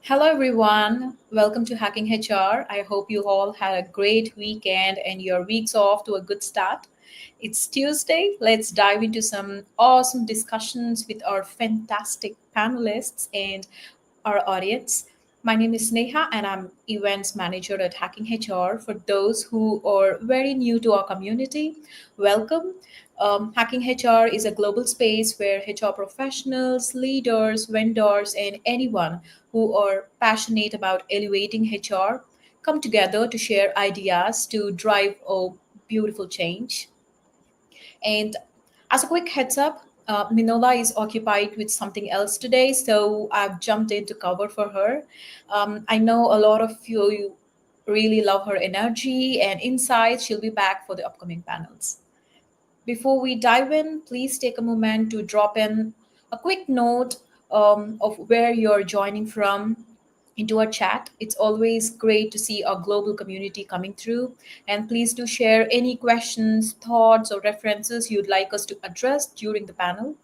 Hello, everyone. Welcome to Hacking HR. I hope you all had a great weekend and your week's off to a good start. It's Tuesday. Let's dive into some awesome discussions with our fantastic panelists and our audience. My name is Neha, and I'm events manager at Hacking HR. For those who are very new to our community, welcome. Hacking HR is a global space where HR professionals, leaders, vendors, and anyone who are passionate about elevating HR come together to share ideas to drive a beautiful change. And as a quick heads up, Minola is occupied with something else today, so I've jumped in to cover for her. I know a lot of you really love her energy and insights. She'll be back for the upcoming panels. Before we dive in, please take a moment to drop in a quick note of where you're joining from into our chat. It's always great to see our global community coming through. And please do share any questions, thoughts, or references you'd like us to address during the panel.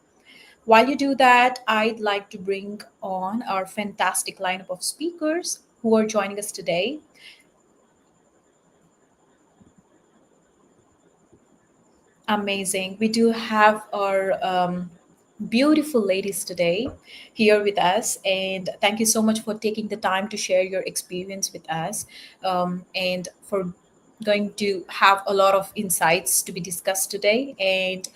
While you do that, I'd like to bring on our fantastic lineup of speakers who are joining us today. Amazing. We do have our beautiful ladies today here with us. And thank you so much for taking the time to share your experience with us and for going to have a lot of insights to be discussed today. And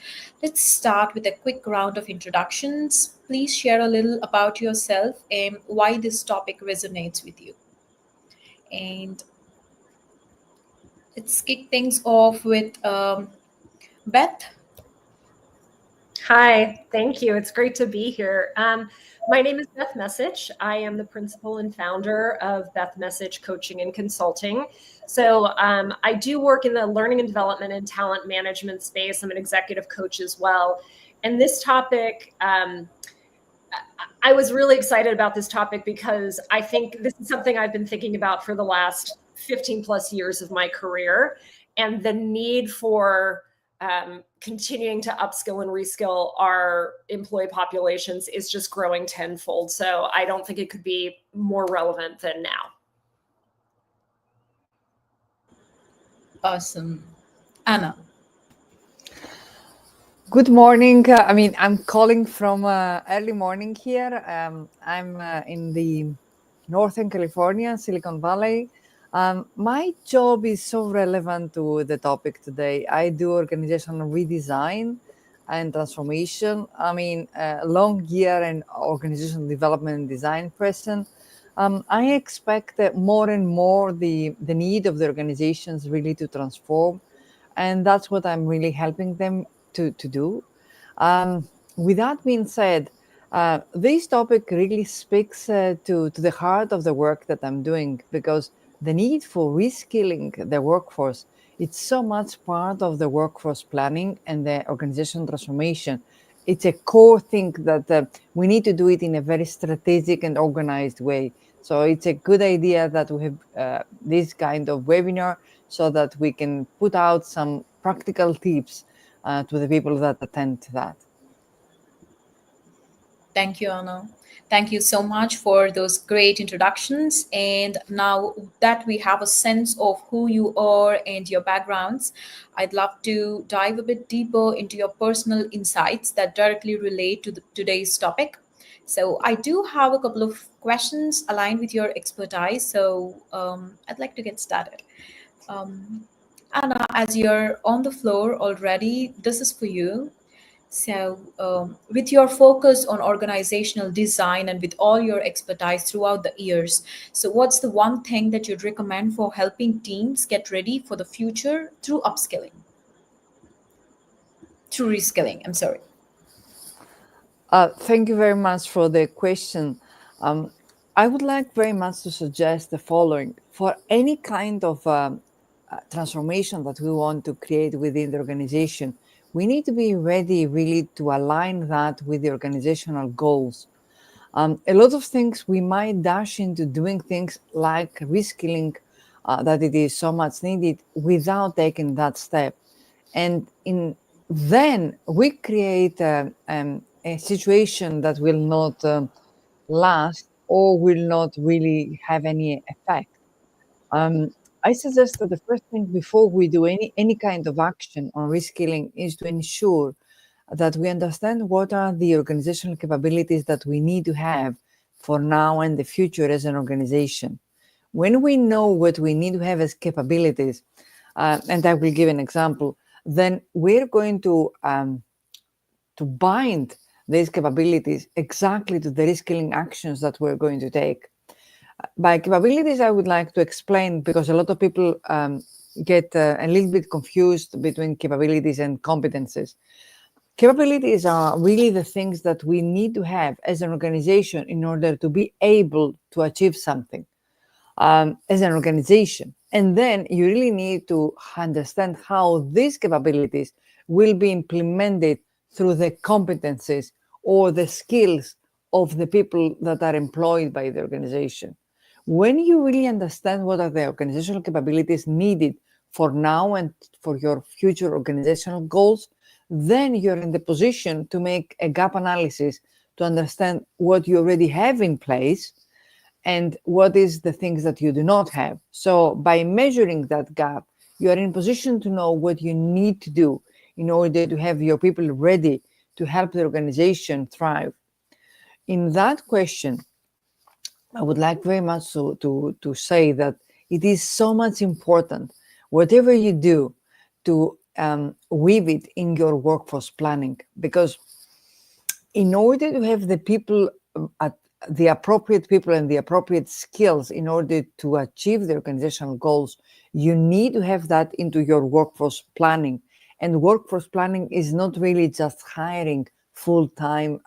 let's start with a quick round of introductions. Please share a little about yourself and why this topic resonates with you. And let's kick things off with Beth. Hi, thank you. It's great to be here. My name is Beth Message. I am the principal and founder of Beth Message Coaching and Consulting. So I do work in the learning and development and talent management space. I'm an executive coach as well. And this topic, I was really excited about this topic because I think this is something I've been thinking about for the last 15 plus years of my career, and the need for continuing to upskill and reskill our employee populations is just growing tenfold. So I don't think it could be more relevant than now. Awesome. Anna. Good morning. I'm calling from early morning here. I'm in the Northern California, Silicon Valley. My job is so relevant to the topic today. I do organizational redesign and transformation. Long year in organizational development and design person. I expect that more and more the need of the organizations really to transform. And that's what I'm really helping them to do. With that being said, this topic really speaks to the heart of the work that I'm doing, because the need for reskilling the workforce, it's so much part of the workforce planning and the organizational transformation. It's a core thing that we need to do it in a very strategic and organized way. So it's a good idea that we have this kind of webinar so that we can put out some practical tips to the people that attend to that. Thank you, Anna. Thank you so much for those great introductions. And now that we have a sense of who you are and your backgrounds, I'd love to dive a bit deeper into your personal insights that directly relate to today's topic. So, I do have a couple of questions aligned with your expertise. So, I'd like to get started. Um, Anna, as you're on the floor already, this is for you. So, with your focus on organizational design and with all your expertise throughout the years, so what's the one thing that you'd recommend for helping teams get ready for the future through upskilling, through reskilling? I'm sorry. Thank you very much for the question. I would like very much to suggest the following. For any kind of transformation that we want to create within the organization, we need to be ready really to align that with the organizational goals. A lot of things we might dash into doing things like reskilling, that it is so much needed, without taking that step. And then we create a situation that will not last, or will not really have any effect. Um, I suggest that the first thing before we do any kind of action on reskilling is to ensure that we understand what are the organizational capabilities that we need to have for now and the future as an organization. When we know what we need to have as capabilities, and I will give an example, then we're going to bind these capabilities exactly to the reskilling actions that we're going to take. By capabilities, I would like to explain, because a lot of people get a little bit confused between capabilities and competences. Capabilities are really the things that we need to have as an organization in order to be able to achieve something as an organization. And then you really need to understand how these capabilities will be implemented through the competencies or the skills of the people that are employed by the organization. When you really understand what are the organizational capabilities needed for now and for your future organizational goals, then you're in the position to make a gap analysis to understand what you already have in place and what is the things that you do not have. So by measuring that gap, you are in position to know what you need to do in order to have your people ready to help the organization thrive. In that question, I would like very much to say that it is so much important, whatever you do, to weave it in your workforce planning, because in order to have the people at the appropriate people and the appropriate skills in order to achieve the organizational goals, you need to have that into your workforce planning. And workforce planning is not really just hiring full-time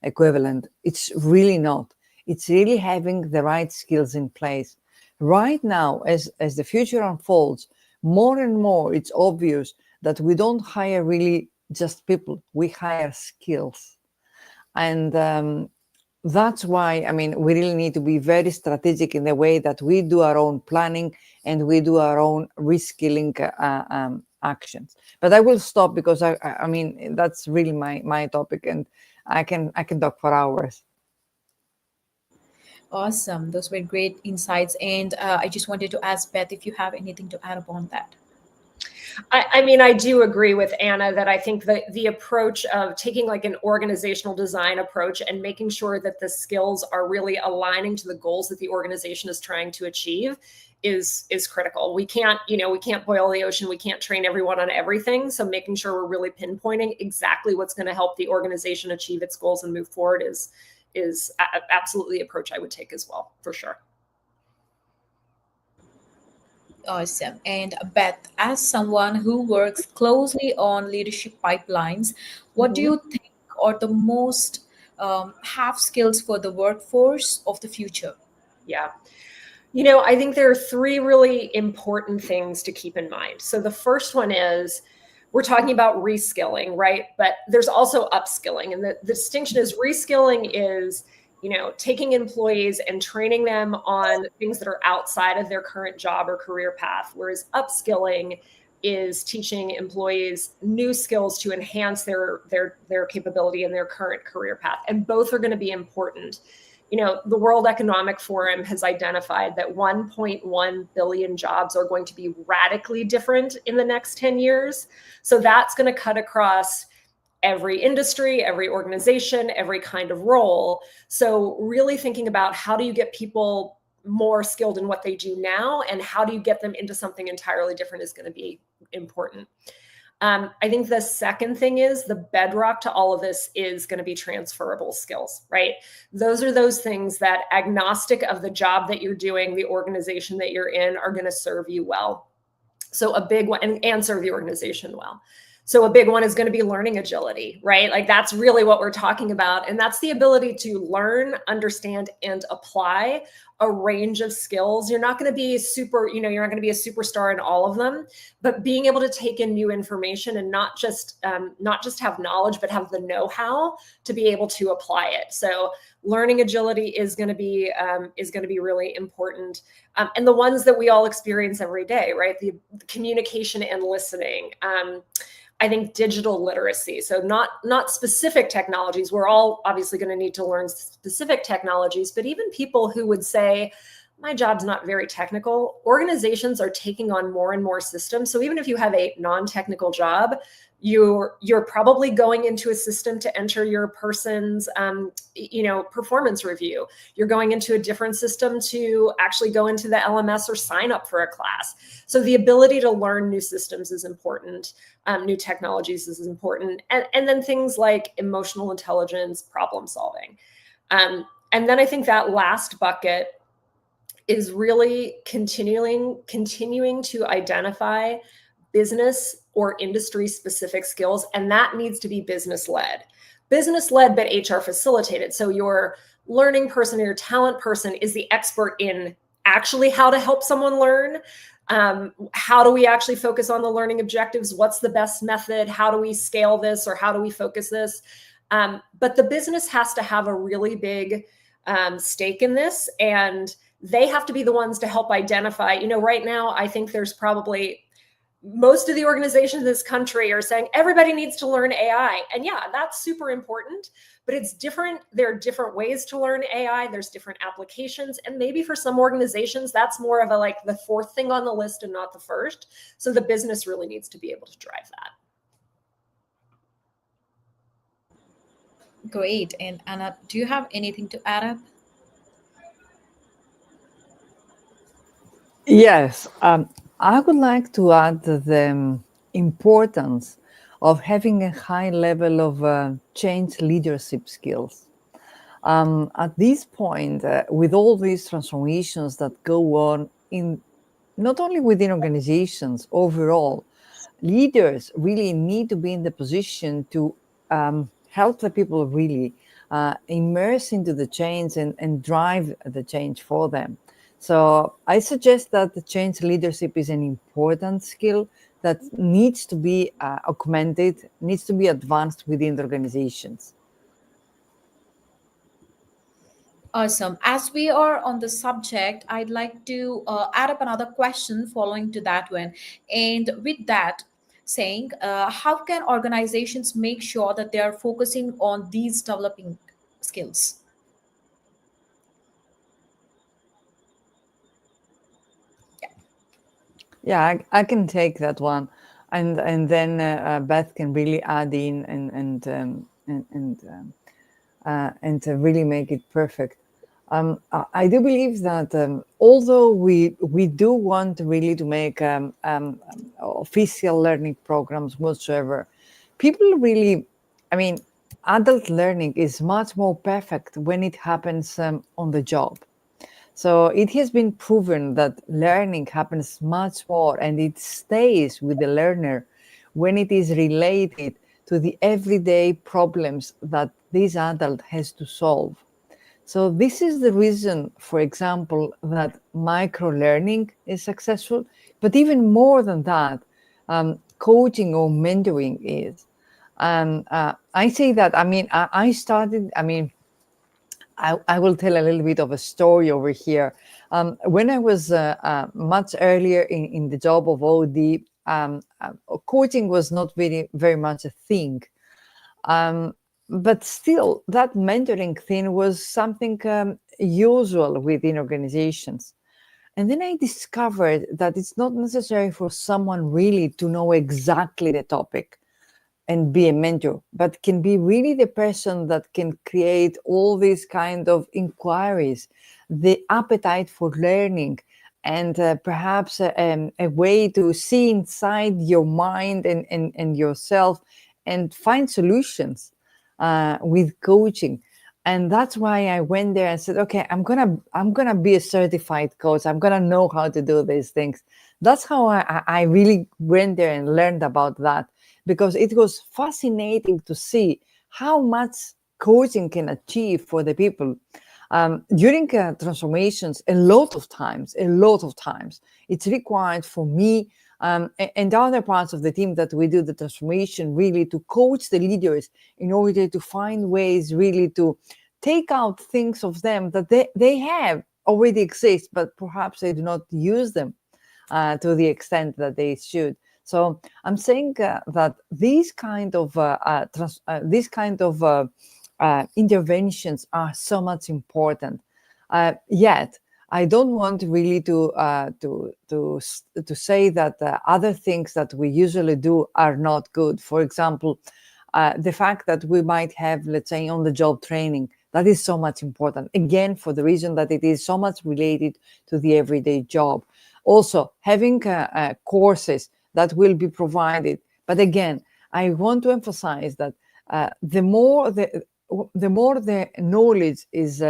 equivalent. It's really not. It's really having the right skills in place. Right now, as the future unfolds, more and more it's obvious that we don't hire really just people, we hire skills. And that's why, I mean, we really need to be very strategic in the way that we do our own planning and we do our own reskilling actions. But I will stop because I mean, that's really my topic, and I can talk for hours. Awesome. Those were great insights. And I just wanted to ask Beth if you have anything to add upon that. I mean, I do agree with Anna that I think that the approach of taking like an organizational design approach and making sure that the skills are really aligning to the goals that the organization is trying to achieve is critical. We can't, we can't boil the ocean. We can't train everyone on everything. So making sure we're really pinpointing exactly what's going to help the organization achieve its goals and move forward is absolutely the approach I would take as well, for sure. Awesome. And Beth, as someone who works closely on leadership pipelines, what do Mhm. you think are the most have skills for the workforce of the future? Yeah. I think there are three really important things to keep in mind. So the first one is we're talking about reskilling, right? But there's also upskilling. And the distinction is reskilling is, taking employees and training them on things that are outside of their current job or career path. Whereas upskilling is teaching employees new skills to enhance their capability in their current career path. And both are going to be important. The World Economic Forum has identified that 1.1 billion jobs are going to be radically different in the next 10 years. So that's going to cut across every industry, every organization, every kind of role. So really thinking about how do you get people more skilled in what they do now and how do you get them into something entirely different is going to be important. I think the second thing is the bedrock to all of this is going to be transferable skills, right? Those are those things that agnostic of the job that you're doing, the organization that you're in are going to serve you well. So a big one and serve the organization well. So a big one is going to be learning agility, right? Like that's really what we're talking about. And that's the ability to learn, understand, and apply a range of skills. You're not going to be you're not going to be a superstar in all of them, but being able to take in new information and not just have knowledge, but have the know-how to be able to apply it. So learning agility is going to be really important. And the ones that we all experience every day, right? The communication and listening. I think digital literacy. So not specific technologies. We're all obviously going to need to learn specific technologies, but even people who would say, my job's not very technical, organizations are taking on more and more systems. So even if you have a non-technical job, you're probably going into a system to enter your person's performance review. You're going into a different system to actually go into the LMS or sign up for a class. So the ability to learn new systems is important. New technologies is important. And then things like emotional intelligence, problem solving. And then I think that last bucket is really continuing to identify business or industry specific skills. And that needs to be business led, but HR facilitated. So your learning person or your talent person is the expert in actually how to help someone learn. How do we actually focus on the learning objectives? What's the best method? How do we scale this, or how do we focus this? But the business has to have a really big stake in this, and they have to be the ones to help identify. Right now, I think there's probably most of the organizations in this country are saying everybody needs to learn AI. And yeah, that's super important, but it's different. There are different ways to learn AI. There's different applications. And maybe for some organizations, that's more of the fourth thing on the list and not the first. So the business really needs to be able to drive that. Great. And Anna, do you have anything to add up? Yes, I would like to add the importance of having a high level of change leadership skills. At this point, with all these transformations that go on in not only within organizations, overall, leaders really need to be in the position to help the people really immerse into the change and drive the change for them. So I suggest that the change leadership is an important skill that needs to be augmented, needs to be advanced within the organizations. Awesome. As we are on the subject, I'd like to add up another question following to that one. And with that, saying, how can organizations make sure that they are focusing on these developing skills? Yeah, I can take that one, and then Beth can really add in and to really make it perfect. I do believe that although we do want really to make official learning programs whatsoever, people really, adult learning is much more perfect when it happens on the job. So it has been proven that learning happens much more and it stays with the learner when it is related to the everyday problems that this adult has to solve. So this is the reason, for example, that micro-learning is successful, but even more than that, coaching or mentoring is. I say that, I started, I will tell a little bit of a story over here. When I was much earlier in the job of OD, coaching was not very much a thing. But still, that mentoring thing was something usual within organizations. And then I discovered that it's not necessary for someone really to know exactly the topic and be a mentor, but can be really the person that can create all these kind of inquiries, the appetite for learning, and perhaps a way to see inside your mind and yourself and find solutions with coaching. And that's why I went there and said, okay, I'm gonna be a certified coach. I'm gonna know how to do these things. That's how I really went there and learned about that, because it was fascinating to see how much coaching can achieve for the people. During transformations, a lot of times, it's required for me and other parts of the team that we do the transformation, really to coach the leaders in order to find ways really to take out things of them that they have already exist, but perhaps they do not use them to the extent that they should. So I'm saying that these kind of interventions are so much important. Yet I don't want really to say that other things that we usually do are not good. For example, the fact that we might have, let's say, on-the-job training, that is so much important. Again, for the reason that it is so much related to the everyday job. Also, having courses that will be provided. But again, I want to emphasize that the more the knowledge is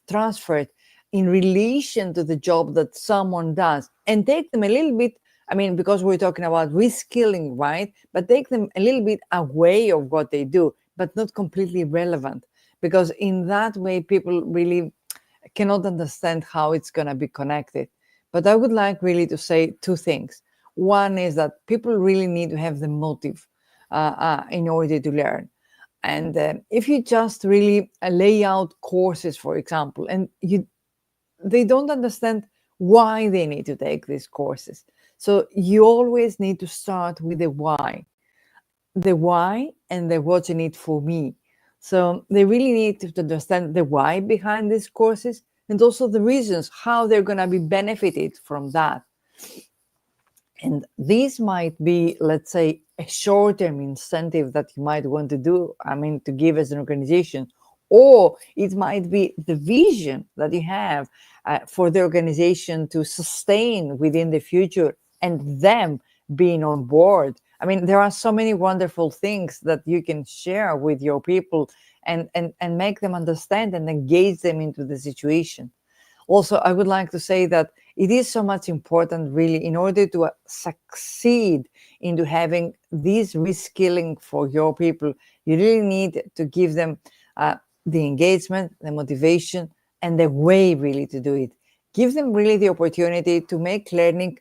transferred in relation to the job that someone does, and take them a little bit, I mean, because we're talking about reskilling, right? But take them a little bit away of what they do, but not completely relevant. Because in that way, people really cannot understand how it's going to be connected. But I would like really to say two things. One is that people really need to have the motive in order to learn. And if you just really lay out courses, for example, and they don't understand why they need to take these courses. So you always need to start with the why and the what's in it for me. So they really need to understand the why behind these courses and also the reasons how they're going to be benefited from that. And this might be, let's say, a short-term incentive that you might want to do, I mean, to give as an organization, or it might be the vision that you have for the organization to sustain within the future and them being on board. I mean, there are so many wonderful things that you can share with your people and make them understand and engage them into the situation. Also, I would like to say that it is so much important, really, in order to succeed into having this reskilling for your people, you really need to give them the engagement, the motivation, and the way really to do it. Give them really the opportunity to make learning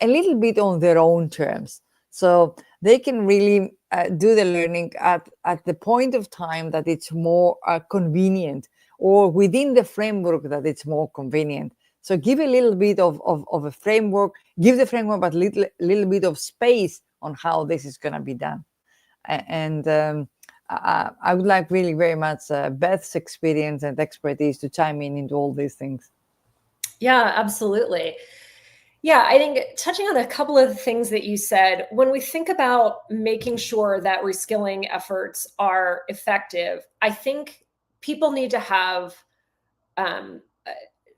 a little bit on their own terms. So they can really do the learning at the point of time that it's more convenient, or within the framework that it's more convenient. So give a little bit of a framework, give the framework, but little bit of space on how this is going to be done. And I would like really very much Beth's experience and expertise to chime in into all these things. Yeah, absolutely. Yeah, I think touching on a couple of things that you said, when we think about making sure that reskilling efforts are effective, I think people need to have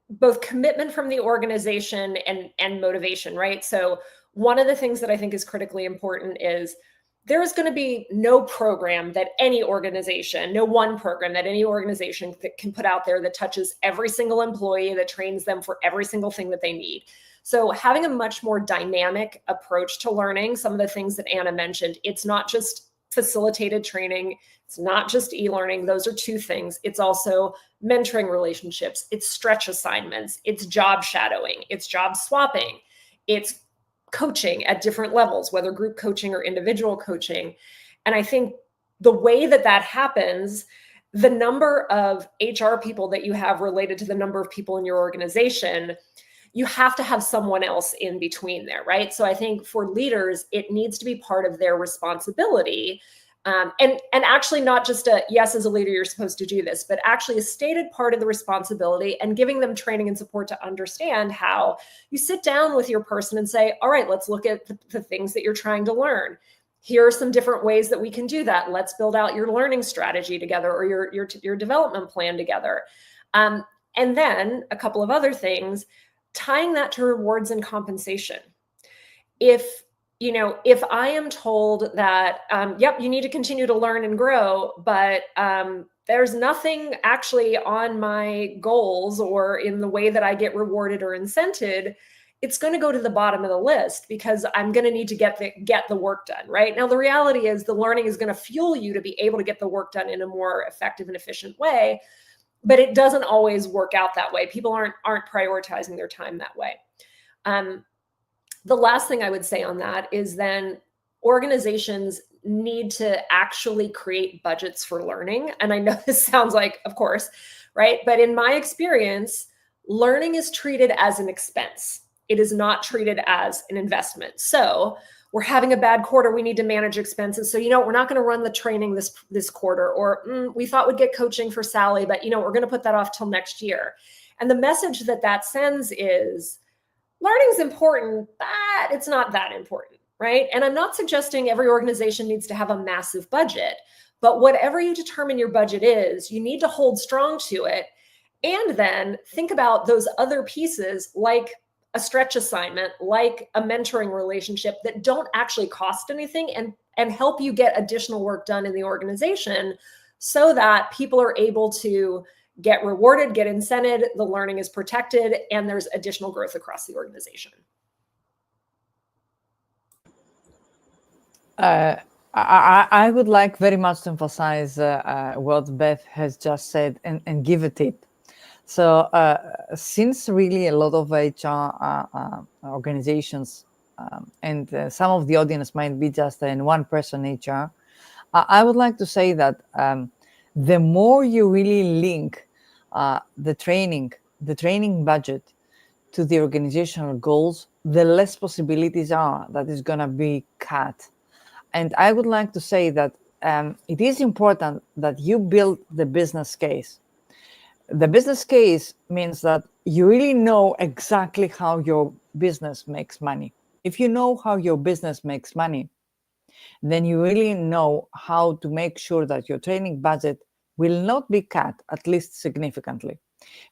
both commitment from the organization and motivation, right? So one of the things that I think is critically important is there is going to be no program that any organization, no one program that any organization can put out there that touches every single employee, that trains them for every single thing that they need. So having a much more dynamic approach to learning, some of the things that Anna mentioned, it's not just facilitated training, it's not just e-learning. Those are two things. It's also mentoring relationships, it's stretch assignments, it's job shadowing, it's job swapping, it's coaching at different levels, whether group coaching or individual coaching. And I think the way that that happens, the number of HR people that you have related to the number of people in your organization, you have to have someone else in between there, right? So I think for leaders, it needs to be part of their responsibility. And actually not just a, yes, as a leader, you're supposed to do this, but actually a stated part of the responsibility and giving them training and support to understand how you sit down with your person and say, all right, let's look at the things that you're trying to learn. Here are some different ways that we can do that. Let's build out your learning strategy together, or your development plan together. And then a couple of other things, tying that to rewards and compensation. If I am told that, yep, you need to continue to learn and grow, but there's nothing actually on my goals or in the way that I get rewarded or incented, it's going to go to the bottom of the list because I'm going to need to get the work done, right? Now, the reality is the learning is going to fuel you to be able to get the work done in a more effective and efficient way, but it doesn't always work out that way. People aren't prioritizing their time that way. The last thing I would say on that is then organizations need to actually create budgets for learning. And I know this sounds like, of course, right? But in my experience, learning is treated as an expense. It is not treated as an investment. So we're having a bad quarter, we need to manage expenses. So, we're not going to run the training this quarter, or we thought we'd get coaching for Sally, but, we're going to put that off till next year. And the message that sends is learning is important, but it's not that important, right? And I'm not suggesting every organization needs to have a massive budget, but whatever you determine your budget is, you need to hold strong to it. And then think about those other pieces like a stretch assignment, like a mentoring relationship that don't actually cost anything and help you get additional work done in the organization so that people are able to get rewarded, get incented, the learning is protected, and there's additional growth across the organization. I would like very much to emphasize what Beth has just said and give a tip. So since really a lot of HR organizations and some of the audience might be just in one person HR, I would like to say that the more you really link the training budget to the organizational goals, the less possibilities are that it's going to be cut. And I would like to say that it is important that you build the business case. The business case means that you really know exactly how your business makes money. If you know how your business makes money, then you really know how to make sure that your training budget will not be cut, at least significantly,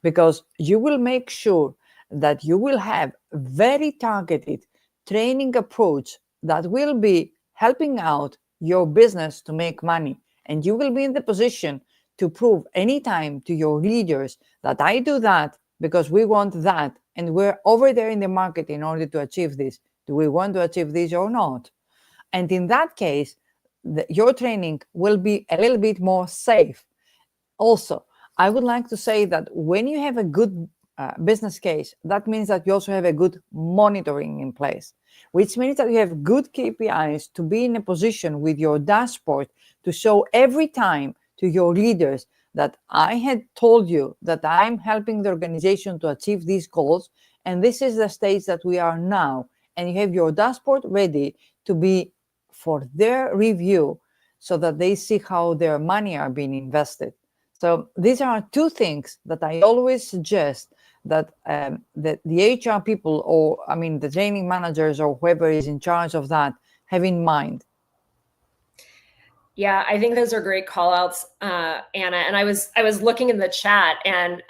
because you will make sure that you will have very targeted training approach that will be helping out your business to make money. And you will be in the position to prove anytime to your leaders that I do that because we want that, and we're over there in the market in order to achieve this. Do we want to achieve this or not? And in that case, your training will be a little bit more safe. Also, I would like to say that when you have a good business case, that means that you also have a good monitoring in place, which means that you have good KPIs to be in a position with your dashboard to show every time to your leaders that I had told you that I'm helping the organization to achieve these goals, and this is the stage that we are now. And you have your dashboard ready to be for their review so that they see how their money are being invested. So these are two things that I always suggest that the HR people, or the training managers or whoever is in charge of that, have in mind. Yeah, I think those are great call outs, Anna. And I was looking in the chat, and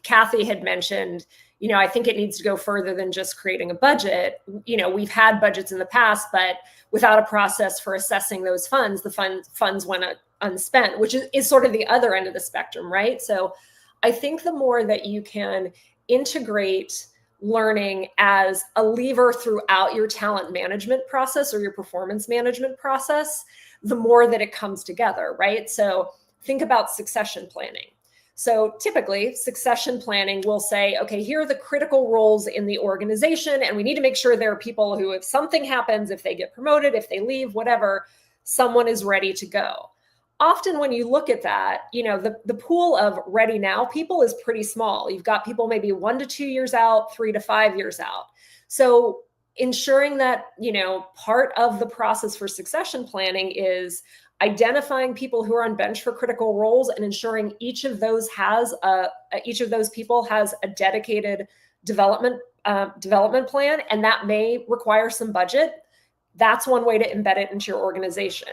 Kathy had mentioned, I think it needs to go further than just creating a budget. We've had budgets in the past, but without a process for assessing those funds, the funds went unspent, which is sort of the other end of the spectrum, right? So I think the more that you can integrate learning as a lever throughout your talent management process or your performance management process, the more that it comes together, right? So think about succession planning. So typically succession planning will say, okay, here are the critical roles in the organization, and we need to make sure there are people who, if something happens, if they get promoted, if they leave, whatever, someone is ready to go. Often when you look at that, the pool of ready now people is pretty small. You've got people maybe 1 to 2 years out, 3 to 5 years out. So ensuring that, part of the process for succession planning is identifying people who are on bench for critical roles and ensuring each of those people has a dedicated development plan, and that may require some budget. That's one way to embed it into your organization.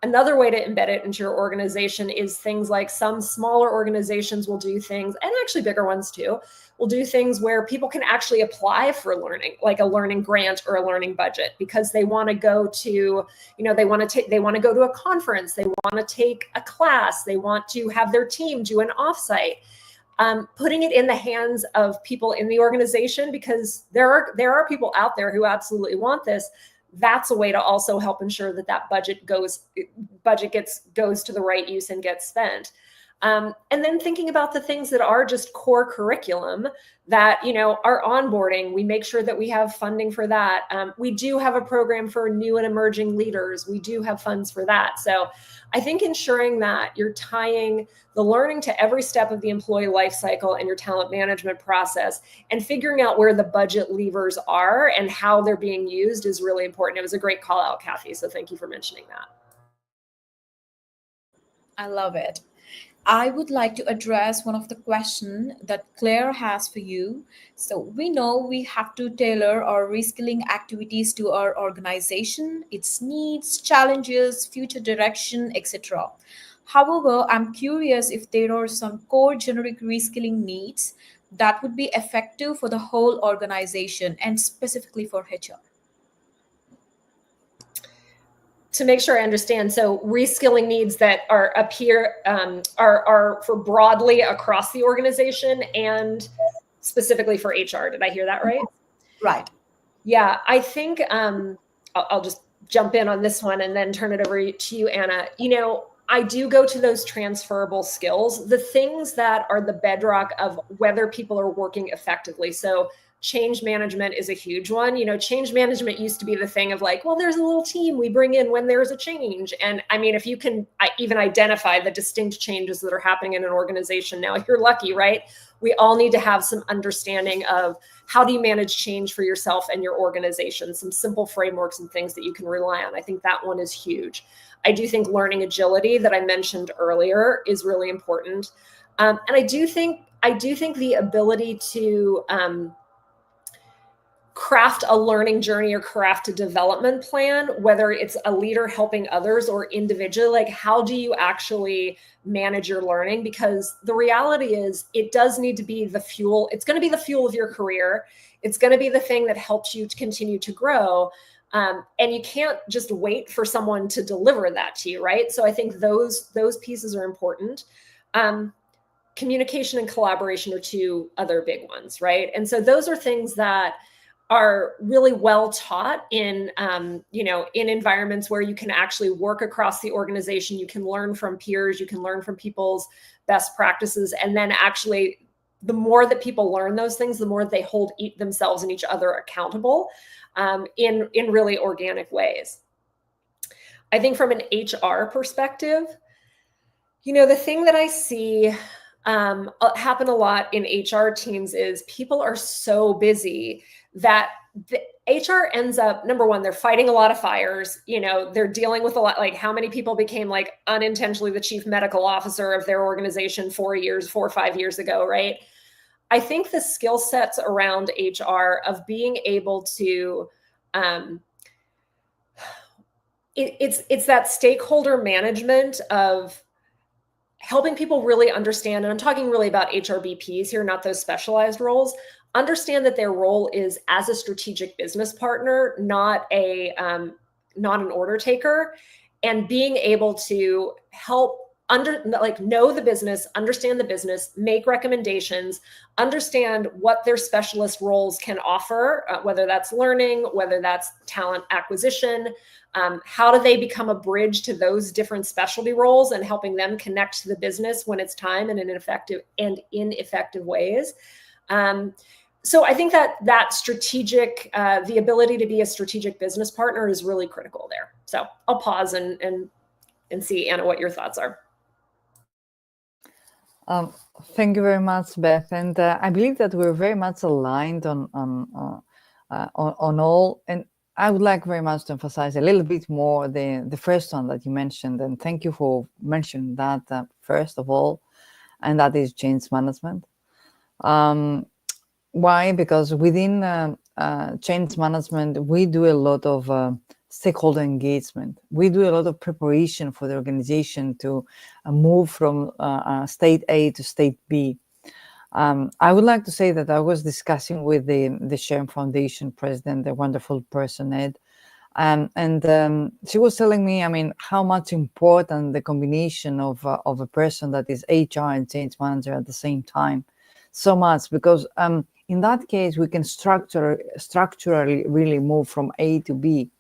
Another way to embed it into your organization is things like some smaller organizations will do things, and actually bigger ones too, will do things where people can actually apply for learning, like a learning grant or a learning budget, because they want to go to, they want to go to a conference, they want to take a class, they want to have their team do an offsite. Putting it in the hands of people in the organization, because there are people out there who absolutely want this. That's a way to also help ensure that budget goes to the right use and gets spent. And then thinking about the things that are just core curriculum that, our onboarding, we make sure that we have funding for that. We do have a program for new and emerging leaders. We do have funds for that. So I think ensuring that you're tying the learning to every step of the employee life cycle and your talent management process, and figuring out where the budget levers are and how they're being used is really important. It was a great call out, Kathy. So thank you for mentioning that. I love it. I would like to address one of the questions that Claire has for you. So we know we have to tailor our reskilling activities to our organization, its needs, challenges, future direction, etc. However, I'm curious if there are some core generic reskilling needs that would be effective for the whole organization and specifically for HR. To make sure I understand, so reskilling needs that are up here are for broadly across the organization and specifically for HR. Did I hear that right? Right. Yeah, I think I'll just jump in on this one and then turn it over to you, Anna. I do go to those transferable skills, the things that are the bedrock of whether people are working effectively. So change management is a huge one. Change management used to be the thing of like, well, there's a little team we bring in when there's a change. And I mean, if you can even identify the distinct changes that are happening in an organization now, you're lucky, right? We all need to have some understanding of how do you manage change for yourself and your organization, some simple frameworks and things that you can rely on. I think that one is huge. I do think learning agility that I mentioned earlier is really important. And I do think the ability to craft a learning journey or craft a development plan, whether it's a leader helping others or individually, like how do you actually manage your learning? Because the reality is it does need to be the fuel. It's going to be the fuel of your career. It's going to be the thing that helps you to continue to grow. And you can't just wait for someone to deliver that to you, right? So I think those pieces are important. Communication and collaboration are two other big ones, right? And so those are things that are really well taught in environments where you can actually work across the organization. You can learn from peers, you can learn from people's best practices. And then actually, the more that people learn those things, the more they hold themselves and each other accountable in really organic ways. I think from an HR perspective, the thing that I see happen a lot in HR teams is people are so busy that the HR ends up, number one, they're fighting a lot of fires. They're dealing with a lot, like how many people became like unintentionally the chief medical officer of their organization 4 or 5 years ago, right? I think the skill sets around HR of being able to, it's that stakeholder management of helping people really understand, and I'm talking really about HRBPs here, not those specialized roles, understand that their role is as a strategic business partner, not an order taker, and being able to help know the business, understand the business, make recommendations, understand what their specialist roles can offer, whether that's learning, whether that's talent acquisition, how do they become a bridge to those different specialty roles and helping them connect to the business when it's time and in effective ways. So I think that strategic, the ability to be a strategic business partner is really critical there. So I'll pause and see, Anna, what your thoughts are. Thank you very much, Beth. And I believe that we're very much aligned on all. And I would like very much to emphasize a little bit more the first one that you mentioned. And thank you for mentioning that first of all, and that is change management. Why? Because within change management, we do a lot of stakeholder engagement. We do a lot of preparation for the organization to move from state A to state B. I would like to say that I was discussing with the SHARE Foundation president, a wonderful person, Ed, and she was telling me, how much important the combination of a person that is HR and change manager at the same time, so much, because in that case, we can structurally really move from A to B.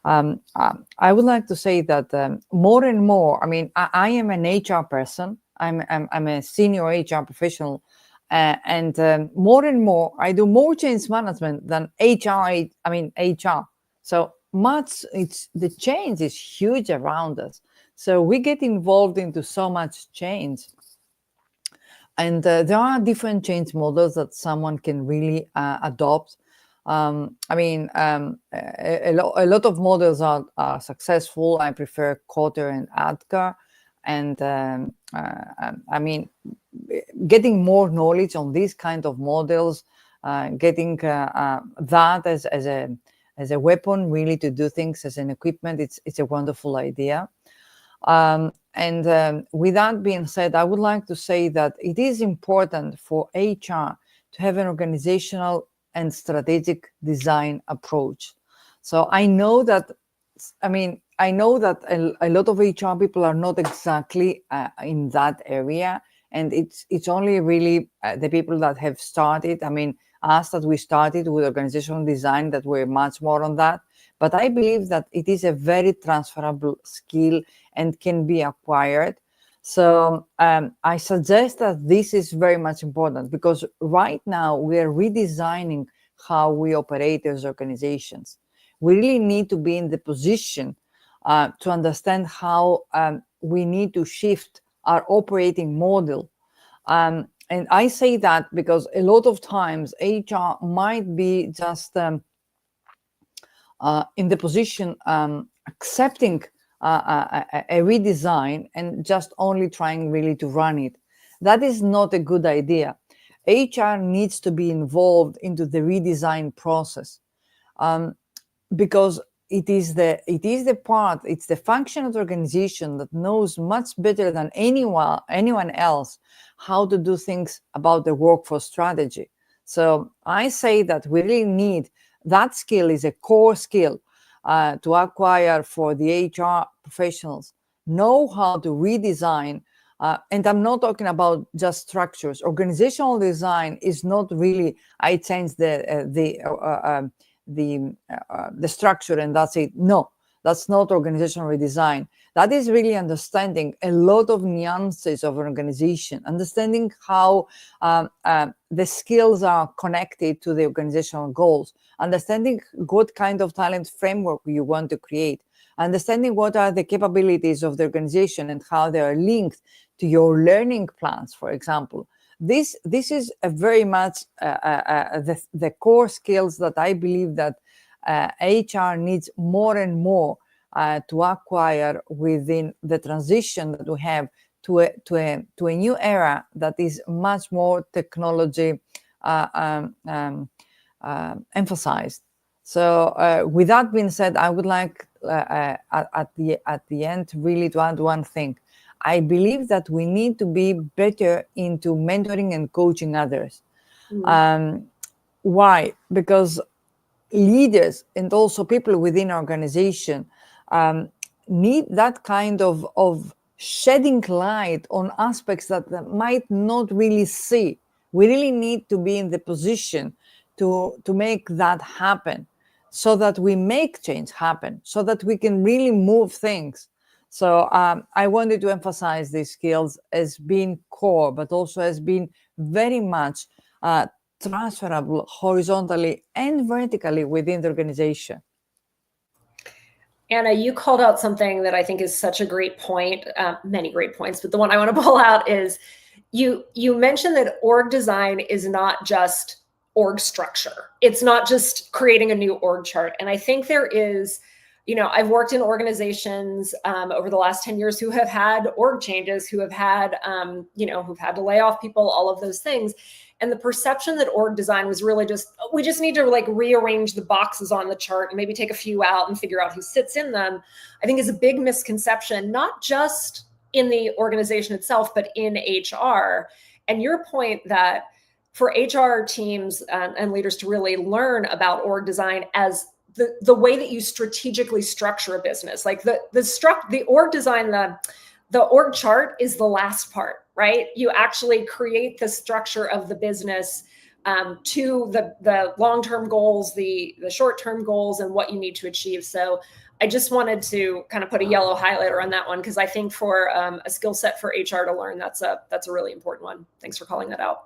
I would like to say that more and more, I am an HR person. I'm a senior HR professional, and more and more I do more change management than HR. I mean HR. So much the change is huge around us. So we get involved into so much change. And there are different change models that someone can really adopt. A lot of models are successful. I prefer Kotter and Adgar. And getting more knowledge on these kind of models, getting that as a weapon really to do things as an equipment, it's a wonderful idea. With that being said, I would like to say that it is important for HR to have an organizational and strategic design approach. So I know that a lot of HR people are not exactly in that area, and it's only really the people that have started. I mean, us that we started with organizational design that we're much more on that. But I believe that it is a very transferable skill and can be acquired. So I suggest that this is very much important, because right now we are redesigning how we operate as organizations. We really need to be in the position to understand how we need to shift our operating model. And I say that because a lot of times HR might be just in the position accepting a redesign and just only trying really to run it. That is not a good idea. HR needs to be involved into the redesign process, because it's the function of the organization that knows much better than anyone else how to do things about the workforce strategy. So I say that we really need that skill is a core skill to acquire for the HR professionals. Know how to redesign, and I'm not talking about just structures. Organizational design is not really I change the structure and that's it. No, that's not organizational redesign. That is really understanding a lot of nuances of an organization, understanding how the skills are connected to the organizational goals, understanding what kind of talent framework you want to create, understanding what are the capabilities of the organization and how they are linked to your learning plans, for example. This is a very much the core skills that I believe that HR needs more and more to acquire within the transition that we have to a new era that is much more technology emphasized. So with that being said, I would like at the end really to add one thing. I believe that we need to be better into mentoring and coaching others. Why? Because leaders and also people within organization need that kind of shedding light on aspects that they might not really see. We really need to be in the position to make that happen, so that we make change happen, so that we can really move things. So I wanted to emphasize these skills as being core, but also as being very much transferable horizontally and vertically within the organization. Anna, you called out something that I think is such a great point, many great points, but the one I want to pull out is you mentioned that org design is not just org structure. It's not just creating a new org chart. And I think there is, I've worked in organizations over the last 10 years who have had org changes, who have had, who've had to lay off people, all of those things. And the perception that org design was really we just need to rearrange the boxes on the chart and maybe take a few out and figure out who sits in them, I think is a big misconception, not just in the organization itself, but in HR. And your point that for HR teams and leaders to really learn about org design as the way that you strategically structure a business, like the org design, the org chart is the last part, right? You actually create the structure of the business to the long-term goals, the short-term goals, and what you need to achieve. So I just wanted to kind of put a yellow highlighter on that one, because I think for a skill set for HR to learn, that's a really important one. Thanks for calling that out.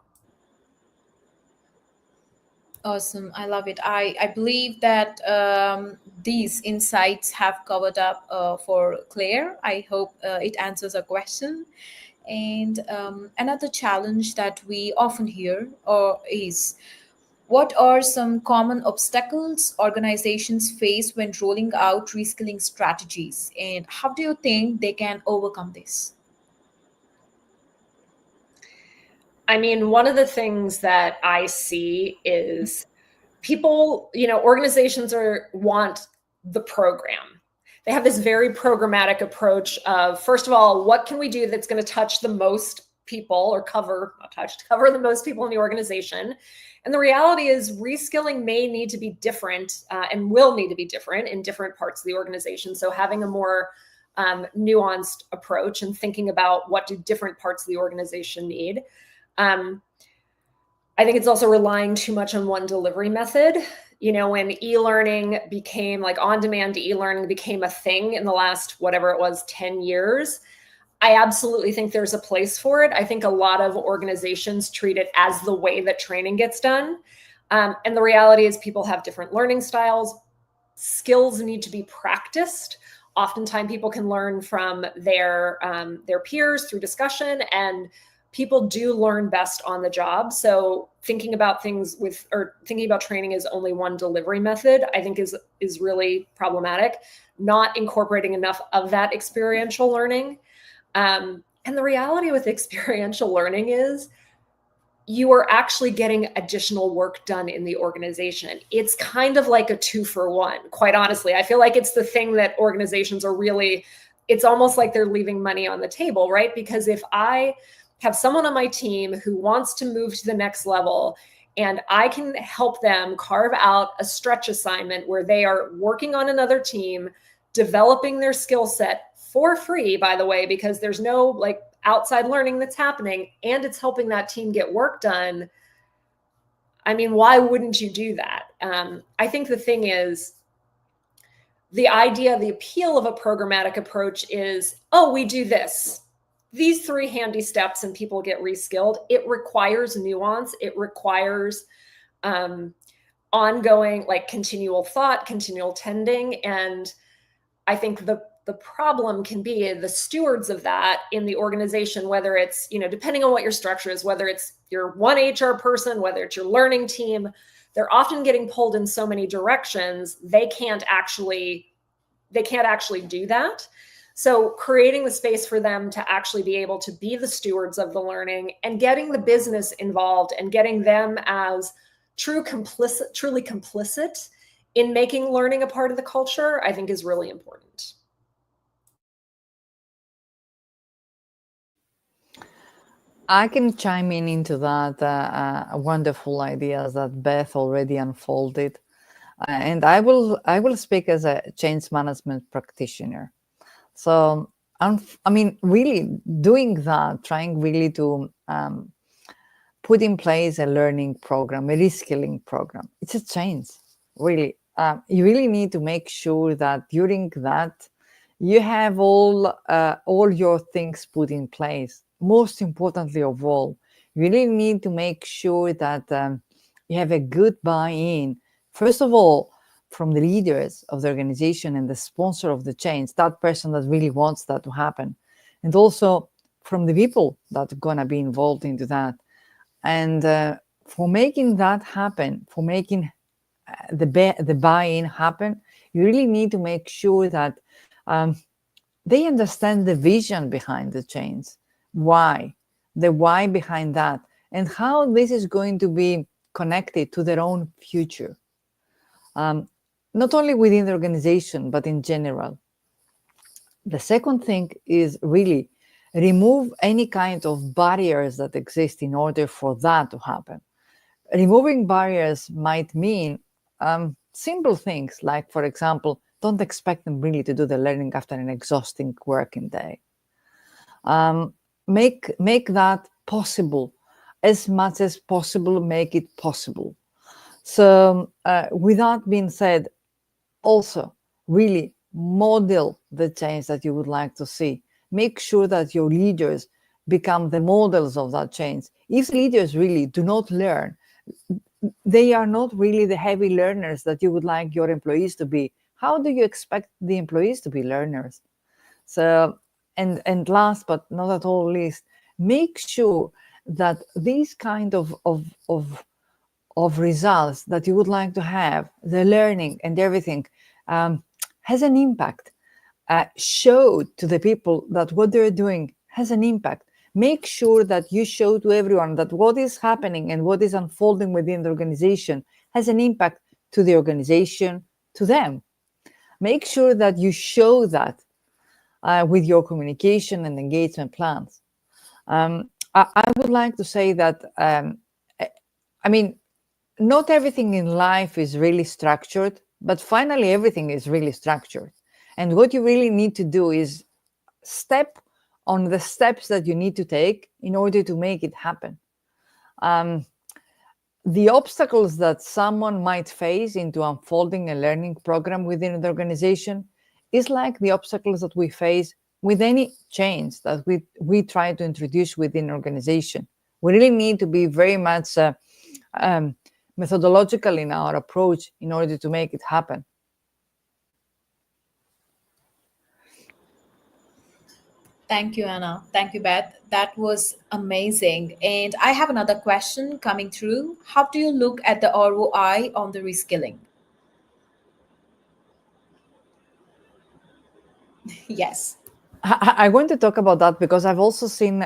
Awesome. I love it. I believe that these insights have covered up for Claire. I hope it answers a question. And another challenge that we often hear is, what are some common obstacles organizations face when rolling out reskilling strategies? And how do you think they can overcome this? I mean, one of the things that I see is people, organizations want the program. They have this very programmatic approach of, first of all, what can we do that's going to touch the most people, or cover the most people in the organization? And the reality is reskilling may need to be different and will need to be different in different parts of the organization. So having a more nuanced approach and thinking about what do different parts of the organization need. I think it's also relying too much on one delivery method. When e-learning became, like on-demand e-learning became a thing in the last, whatever it was, 10 years, I absolutely think there's a place for it. I think a lot of organizations treat it as the way that training gets done. And the reality is people have different learning styles. Skills need to be practiced. Oftentimes people can learn from their peers through discussion, and people do learn best on the job. So thinking about training as only one delivery method, I think is really problematic. Not incorporating enough of that experiential learning. And the reality with experiential learning is you are actually getting additional work done in the organization. It's kind of like a 2-for-1, quite honestly. I feel like it's the thing that organizations are really, it's almost like they're leaving money on the table, right? Because if I have someone on my team who wants to move to the next level, and I can help them carve out a stretch assignment where they are working on another team, developing their skill set for free, by the way, because there's no outside learning that's happening, and it's helping that team get work done. I mean, why wouldn't you do that? I think the thing is, the appeal of a programmatic approach is, oh, we do these 3 handy steps and people get reskilled. It requires nuance. It requires ongoing, continual thought, continual tending. And I think the problem can be the stewards of that in the organization, whether it's, depending on what your structure is, whether it's your one HR person, whether it's your learning team, they're often getting pulled in so many directions, they can't actually do that. So creating the space for them to actually be able to be the stewards of the learning, and getting the business involved and getting them as truly complicit in making learning a part of the culture, I think is really important. I can chime into that wonderful ideas that Beth already unfolded, and I will speak as a change management practitioner. So really doing that, trying really to put in place a learning program, a reskilling program. It's a change, really. You really need to make sure that during that you have all your things put in place. Most importantly of all, you really need to make sure that you have a good buy-in, first of all, from the leaders of the organization and the sponsor of the change, that person that really wants that to happen, and also from the people that are going to be involved into that. And for making that happen, for making the buy-in happen, you really need to make sure that they understand the vision behind the change, the why behind that, and how this is going to be connected to their own future. Not only within the organization, but in general. The second thing is really remove any kind of barriers that exist in order for that to happen. Removing barriers might mean simple things like, for example, don't expect them really to do the learning after an exhausting working day. Make that possible. As much as possible, make it possible. So with that being said, also really model the change that you would like to see. Make sure that your leaders become the models of that change. If leaders really do not learn, they are not really the heavy learners that you would like your employees to be. How do you expect the employees to be learners? So, and last but not at all least, make sure that these kind of results that you would like to have, the learning and everything, has an impact. Show to the people that what they're doing has an impact. Make sure that you show to everyone that what is happening and what is unfolding within the organization has an impact to the organization, to them. Make sure that you show that with your communication and engagement plans. I would like to say that, I mean, not everything in life is really structured, but finally everything is really structured. And what you really need to do is step on the steps that you need to take in order to make it happen. The obstacles that someone might face into unfolding a learning program within the organization is like the obstacles that we face with any change that we try to introduce within an organization. We really need to be very much methodological in our approach in order to make it happen. Thank you, Anna. Thank you, Beth. That was amazing. And I have another question coming through. How do you look at the ROI on the reskilling? Yes. I want to talk about that because I've also seen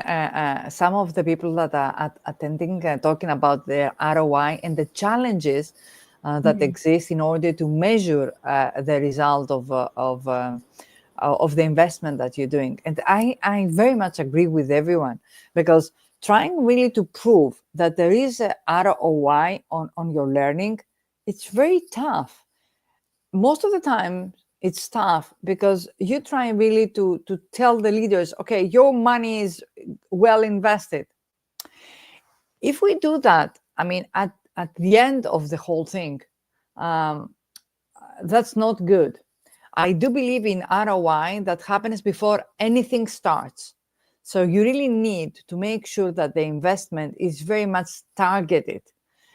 some of the people that are attending talking about their ROI and the challenges that exist in order to measure the result of the investment that you're doing. And I very much agree with everyone, because trying really to prove that there is a ROI on your learning, it's very tough. Most of the time, it's tough because you try really to tell the leaders, okay, your money is well invested. If we do that, I mean, at the end of the whole thing, that's not good. I do believe in ROI that happens before anything starts. So you really need to make sure that the investment is very much targeted.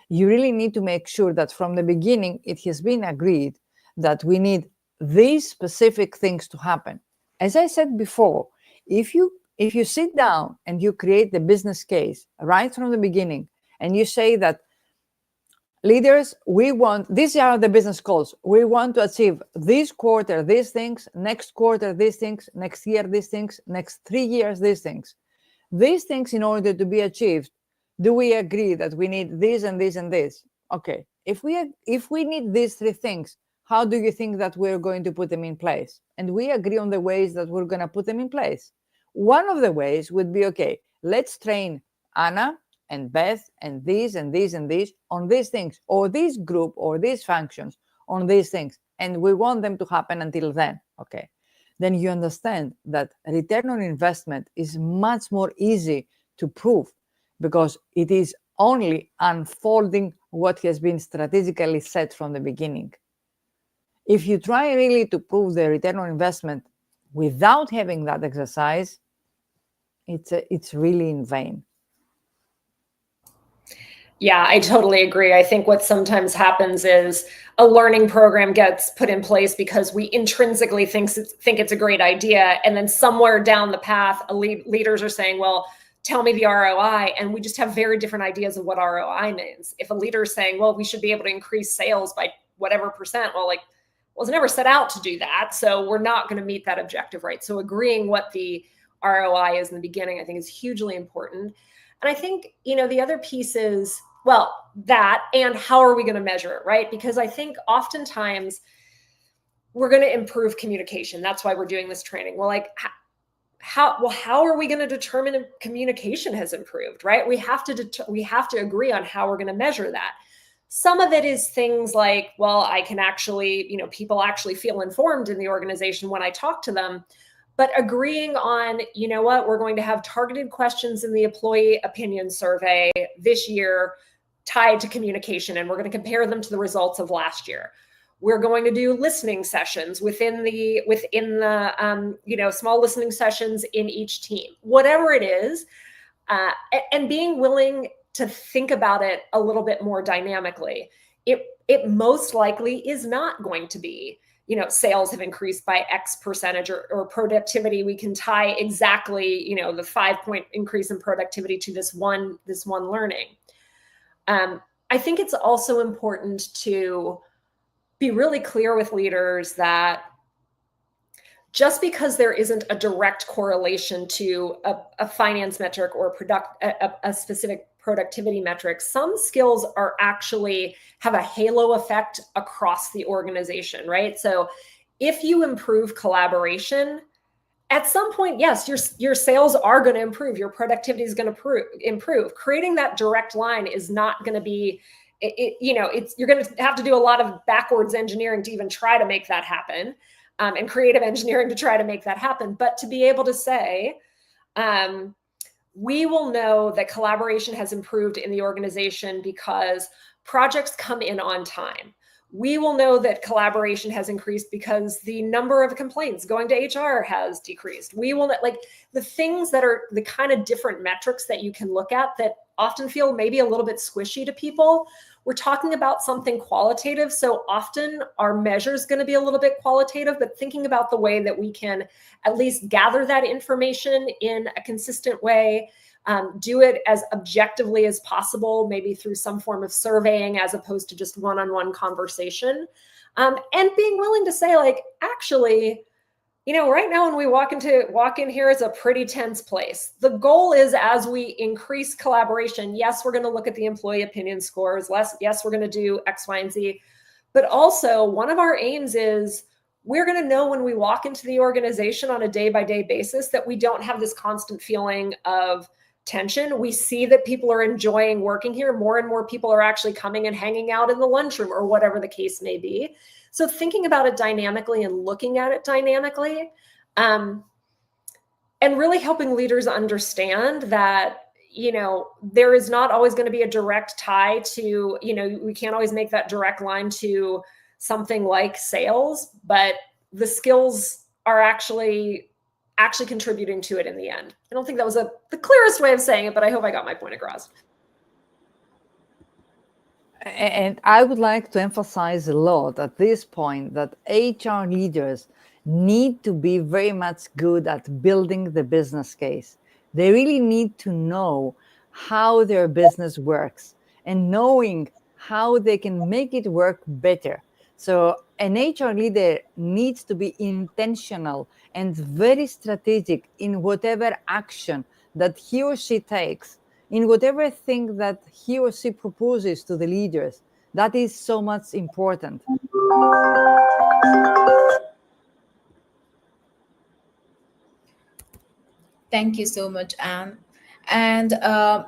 You really need to make sure that from the beginning, it has been agreed that we need these specific things to happen. As I said before, if you sit down and you create the business case right from the beginning, and you say that, leaders, these are the business goals. We want to achieve this quarter, these things, next quarter, these things, next year, these things, next 3 years, these things. These things, in order to be achieved, do we agree that we need this and this and this? Okay, if we need these 3 things, how do you think that we're going to put them in place? And we agree on the ways that we're going to put them in place. One of the ways would be, okay, let's train Anna and Beth and these and these and these on these things, or this group or these functions on these things. And we want them to happen until then. Okay. Then you understand that return on investment is much more easy to prove, because it is only unfolding what has been strategically set from the beginning. If you try really to prove the return on investment without having that exercise, it's really in vain. Yeah, I totally agree. I think what sometimes happens is a learning program gets put in place because we intrinsically think it's a great idea. And then somewhere down the path, leaders are saying, well, tell me the ROI. And we just have very different ideas of what ROI means. If a leader is saying, well, we should be able to increase sales by whatever percent, well, it was never set out to do that. So we're not going to meet that objective, right? So agreeing what the ROI is in the beginning, I think, is hugely important. And I think, the other piece is, well, that, and how are we going to measure it, right? Because I think oftentimes we're going to improve communication. That's why we're doing this training. Well, how are we going to determine if communication has improved, right? We have to agree on how we're going to measure that. Some of it is things like, well, I can actually, people actually feel informed in the organization when I talk to them. But agreeing on, we're going to have targeted questions in the employee opinion survey this year tied to communication, and we're going to compare them to the results of last year. We're going to do listening sessions within the small listening sessions in each team, whatever it is, and being willing to think about it a little bit more dynamically. It most likely is not going to be, sales have increased by X percentage or productivity. We can tie exactly, the 5-point increase in productivity to this one learning. I think it's also important to be really clear with leaders that just because there isn't a direct correlation to a finance metric or a specific productivity metric, some skills are actually have a halo effect across the organization, right? So if you improve collaboration, at some point, yes, your sales are going to improve, your productivity is going to improve. Creating that direct line is not going to be, you're going to have to do a lot of backwards engineering to even try to make that happen, and creative engineering to try to make that happen. But to be able to say, we will know that collaboration has improved in the organization because projects come in on time. We will know that collaboration has increased because the number of complaints going to HR has decreased. We will, like, the things that are the kind of different metrics that you can look at that often feel maybe a little bit squishy to people. We're talking about something qualitative. So often our measure is going to be a little bit qualitative, but thinking about the way that we can at least gather that information in a consistent way, do it as objectively as possible, maybe through some form of surveying as opposed to just one-on-one conversation, and being willing to say, like, actually, right now when we walk in here is a pretty tense place. The goal is, as we increase collaboration, yes, we're going to look at the employee opinion scores, yes, we're going to do X, Y, and Z, but also one of our aims is we're going to know when we walk into the organization on a day-by-day basis that we don't have this constant feeling of tension. We see that people are enjoying working here. More and more people are actually coming and hanging out in the lunchroom or whatever the case may be. So thinking about it dynamically and looking at it dynamically, and really helping leaders understand that, there is not always going to be a direct tie to, we can't always make that direct line to something like sales, but the skills are actually contributing to it in the end. I don't think that was the clearest way of saying it, but I hope I got my point across. And I would like to emphasize a lot at this point that HR leaders need to be very much good at building the business case. They really need to know how their business works and knowing how they can make it work better. So an HR leader needs to be intentional and very strategic in whatever action that he or she takes, in whatever thing that he or she proposes to the leaders. That is so much important. Thank you so much, Anne. And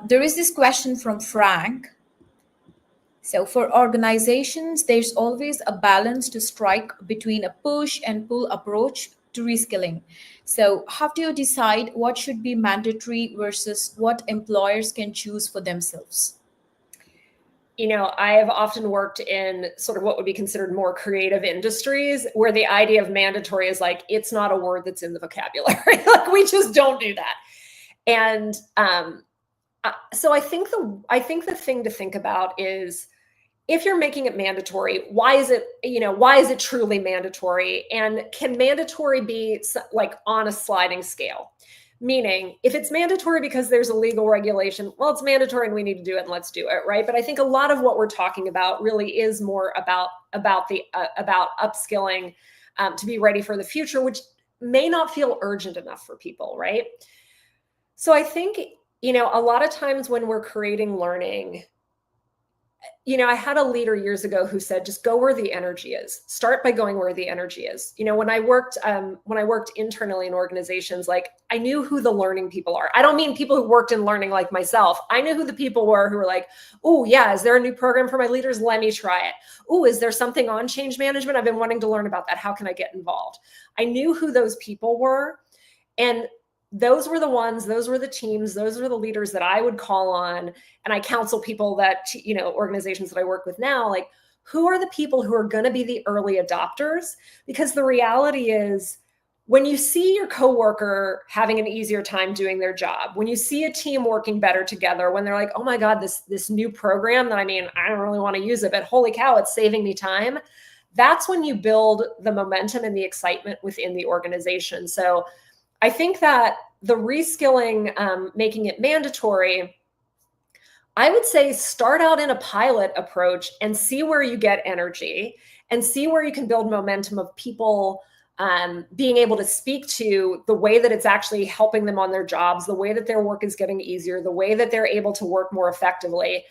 there is this question from Frank. So for organizations, there's always a balance to strike between a push and pull approach to reskilling. So how do you decide what should be mandatory versus what employers can choose for themselves? I have often worked in sort of what would be considered more creative industries where the idea of mandatory is like, it's not a word that's in the vocabulary. Like, we just don't do that. And so I think the thing to think about is, if you're making it mandatory, why is it truly mandatory? And can mandatory be like on a sliding scale? Meaning, if it's mandatory because there's a legal regulation, well, it's mandatory and we need to do it and let's do it, right? But I think a lot of what we're talking about really is more about upskilling to be ready for the future, which may not feel urgent enough for people, right? So I think, a lot of times when we're creating learning, I had a leader years ago who said, just go where the energy is. Start by going where the energy is. When I worked internally in organizations, like, I knew who the learning people are. I don't mean people who worked in learning like myself. I knew who the people were who were like, oh yeah, is there a new program for my leaders? Let me try it. Oh, is there something on change management? I've been wanting to learn about that. How can I get involved? I knew who those people were. And those were the teams, those were the leaders that I would call on. And I counsel people that, organizations that I work with now, like, who are the people who are going to be the early adopters? Because the reality is, when you see your coworker having an easier time doing their job, when you see a team working better together, when they're like, oh my God, this new program that, I mean, I don't really want to use it, but holy cow, it's saving me time. That's when you build the momentum and the excitement within the organization. So I think that the reskilling, making it mandatory, I would say start out in a pilot approach and see where you get energy and see where you can build momentum of people being able to speak to the way that it's actually helping them on their jobs, the way that their work is getting easier, the way that they're able to work more effectively,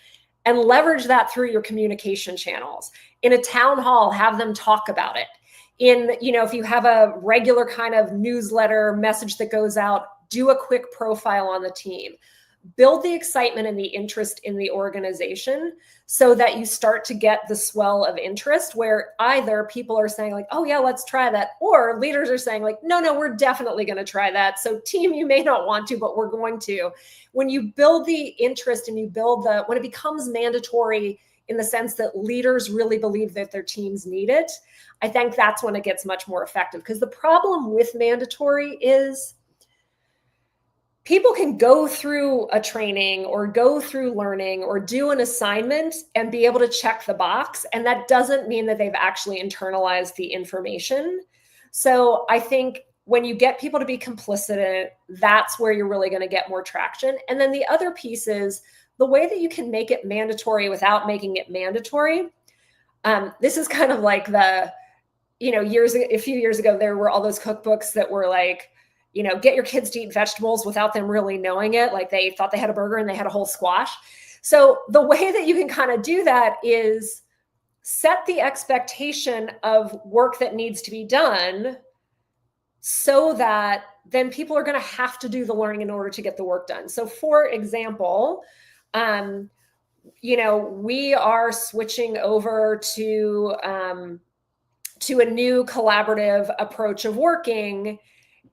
and leverage that through your communication channels. In a town hall, have them talk about it. If you have a regular kind of newsletter message that goes out, do a quick profile on the team. Build the excitement and the interest in the organization so that you start to get the swell of interest where either people are saying like, oh yeah, let's try that. Or leaders are saying like, no, we're definitely going to try that. So team, you may not want to, but we're going to. When you build the interest and you build when it becomes mandatory in the sense that leaders really believe that their teams need it, I think that's when it gets much more effective. Because the problem with mandatory is people can go through a training or go through learning or do an assignment and be able to check the box. And that doesn't mean that they've actually internalized the information. So I think when you get people to be complicit in it, that's where you're really going to get more traction. And then the other piece is the way that you can make it mandatory without making it mandatory. This is kind of like a few years ago, there were all those cookbooks that were like, get your kids to eat vegetables without them really knowing it. Like they thought they had a burger and they had a whole squash. So the way that you can kind of do that is set the expectation of work that needs to be done so that then people are going to have to do the learning in order to get the work done. So for example, we are switching over to a new collaborative approach of working.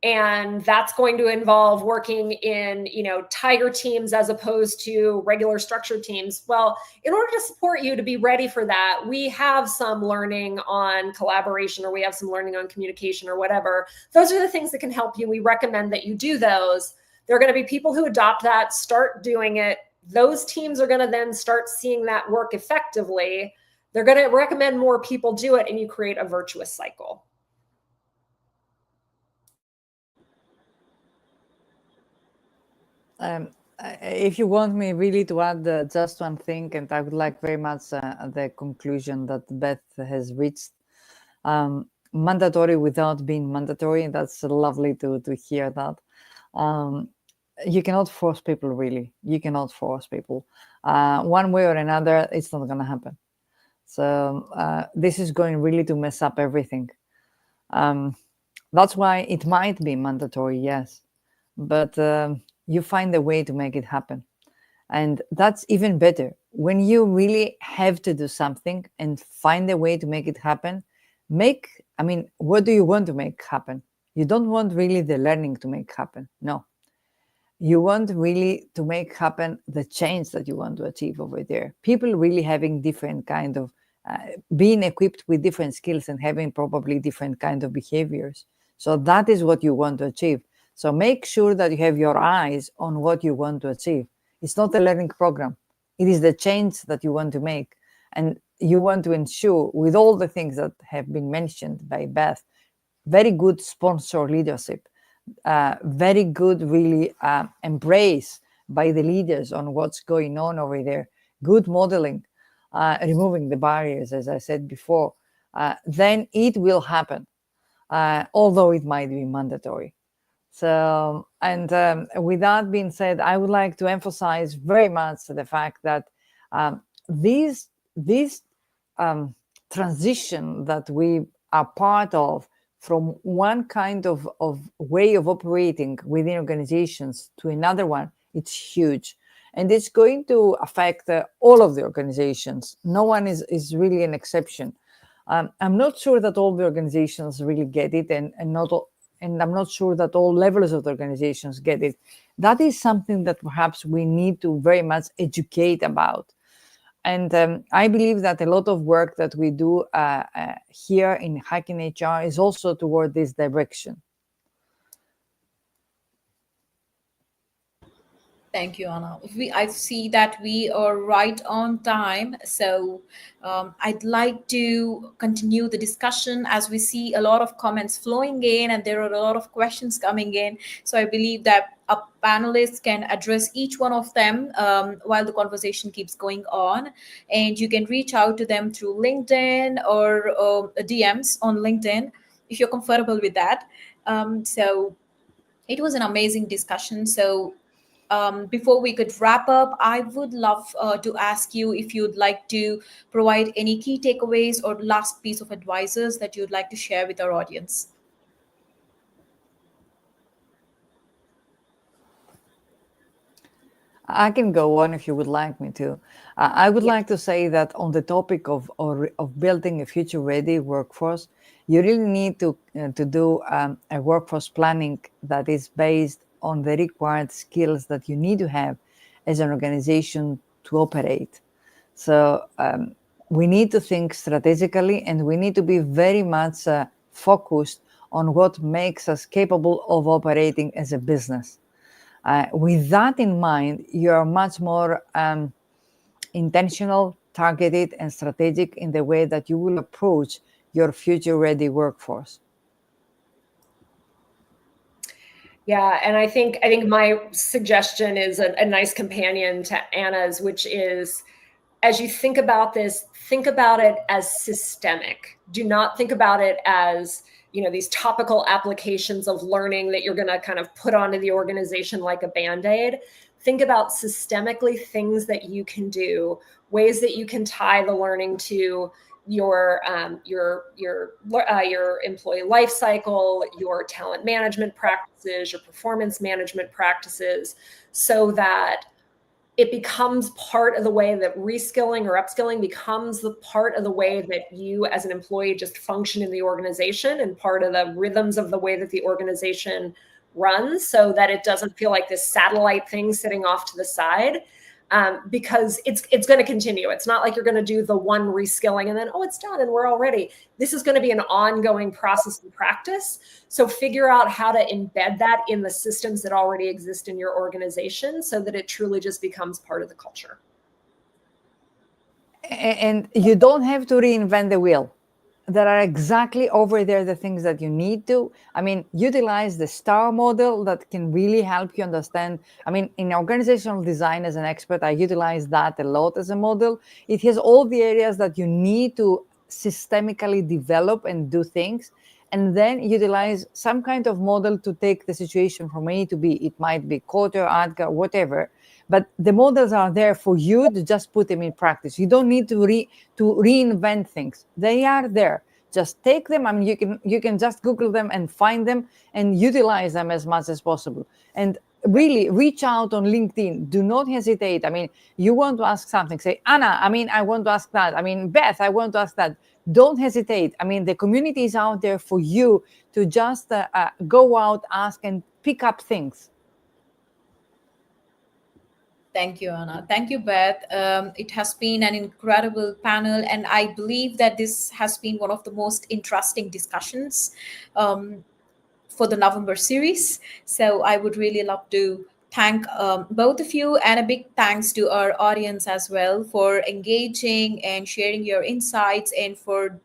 And that's going to involve working in, tiger teams as opposed to regular structured teams. Well, in order to support you to be ready for that, we have some learning on collaboration, or we have some learning on communication or whatever. Those are the things that can help you. We recommend that you do those. There are going to be people who adopt that, start doing it. Those teams are going to then start seeing that work effectively. They're going to recommend more people do it, and you create a virtuous cycle. If you want me really to add just one thing, and I would like very much the conclusion that Beth has reached, mandatory without being mandatory. That's lovely to hear that. You cannot force people, really. You cannot force people. One way or another, it's not going to happen. So this is going really to mess up everything. That's why it might be mandatory, yes. But you find a way to make it happen. And that's even better. When you really have to do something and find a way to make it happen, what do you want to make happen? You don't want really the learning to make happen. No. You want really to make happen the change that you want to achieve over there. People really having different kind of, being equipped with different skills and having probably different kind of behaviors. So that is what you want to achieve. So make sure that you have your eyes on what you want to achieve. It's not a learning program. It is the change that you want to make. And you want to ensure, with all the things that have been mentioned by Beth, very good sponsor leadership, very good really embrace by the leaders on what's going on over there, good modeling, removing the barriers, as I said before, then it will happen, although it might be mandatory. So, and with that being said, I would like to emphasize very much the fact that this transition that we are part of from one kind of way of operating within organizations to another one, it's huge. And it's going to affect all of the organizations. No one is really an exception. I'm not sure that all the organizations really get it, and I'm not sure that all levels of the organizations get it. That is something that perhaps we need to very much educate about. And I believe that a lot of work that we do here in Hacking HR is also toward this direction. Thank you, Anna. I see that we are right on time. So I'd like to continue the discussion as we see a lot of comments flowing in and there are a lot of questions coming in. So I believe that our panelists can address each one of them while the conversation keeps going on. And you can reach out to them through LinkedIn or DMs on LinkedIn if you're comfortable with that. So it was an amazing discussion. So before we could wrap up, I would love to ask you if you'd like to provide any key takeaways or last piece of advices that you'd like to share with our audience. I can go on if you would like me to. I would like to say that on the topic of building a future-ready workforce, you really need to do a workforce planning that is based on the required skills that you need to have as an organization to operate. So we need to think strategically, and we need to be very much focused on what makes us capable of operating as a business. With that in mind, you are much more intentional, targeted, and strategic in the way that you will approach your future-ready workforce. Yeah, and I think my suggestion is a nice companion to Anna's, which is, as you think about this, think about it as systemic. Do not think about it as, these topical applications of learning that you're going to kind of put onto the organization like a Band-Aid. Think about systemically things that you can do, ways that you can tie the learning to your employee life cycle, your talent management practices, your performance management practices, so that it becomes part of the way that reskilling or upskilling becomes the part of the way that you as an employee just function in the organization and part of the rhythms of the way that the organization runs, so that it doesn't feel like this satellite thing sitting off to the side. Because it's going to continue. It's not like you're going to do the one reskilling and then, oh, it's done and we're all ready. This is going to be an ongoing process and practice. So figure out how to embed that in the systems that already exist in your organization so that it truly just becomes part of the culture. And you don't have to reinvent the wheel. There are exactly over there the things that you need to. Utilize the STAR model that can really help you understand. In organizational design as an expert, I utilize that a lot as a model. It has all the areas that you need to systemically develop and do things, and then utilize some kind of model to take the situation from A to B. It might be Kotter, Adgar, whatever. But the models are there for you to just put them in practice. You don't need to reinvent things. They are there. Just take them. You can just Google them and find them and utilize them as much as possible. And really reach out on LinkedIn. Do not hesitate. You want to ask something, say, Anna, I want to ask that. Beth, I want to ask that. Don't hesitate. The community is out there for you to just go out, ask, and pick up things. Thank you, Anna. Thank you, Beth. It has been an incredible panel, and I believe that this has been one of the most interesting discussions for the November series. So I would really love to thank both of you, and a big thanks to our audience as well for engaging and sharing your insights and for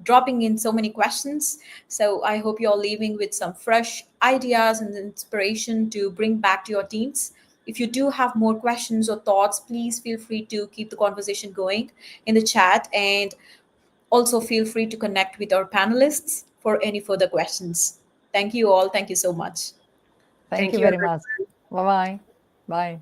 dropping in so many questions. So I hope you're leaving with some fresh ideas and inspiration to bring back to your teams. If you do have more questions or thoughts, please feel free to keep the conversation going in the chat, and also feel free to connect with our panelists for any further questions. Thank you all. Thank you so much. Thank you very much. Bye-bye. Bye.